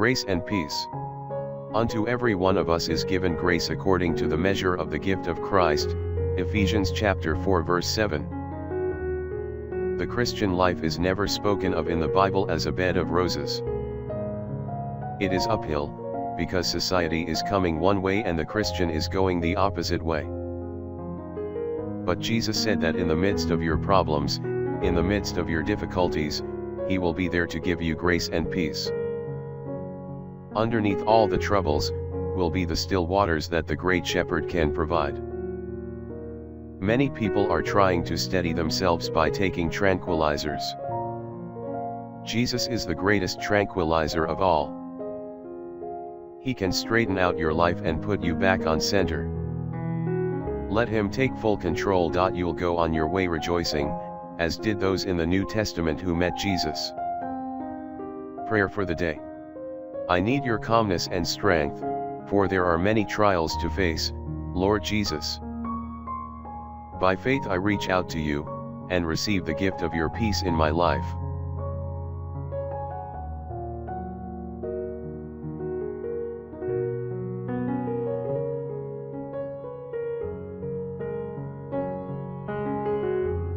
Grace and peace. Unto every one of us is given grace according to the measure of the gift of Christ, Ephesians chapter 4 verse 7. The Christian life is never spoken of in the Bible as a bed of roses. It is uphill, because society is coming one way and the Christian is going the opposite way. But Jesus said that in the midst of your problems, in the midst of your difficulties, He will be there to give you grace and peace. Underneath all the troubles, will be the still waters that the Great Shepherd can provide. Many people are trying to steady themselves by taking tranquilizers. Jesus is the greatest tranquilizer of all. He can straighten out your life and put you back on center. Let Him take full control. You'll go on your way rejoicing, as did those in the New Testament who met Jesus. Prayer for the day. I need your calmness and strength, for there are many trials to face, Lord Jesus. By faith I reach out to you, and receive the gift of your peace in my life.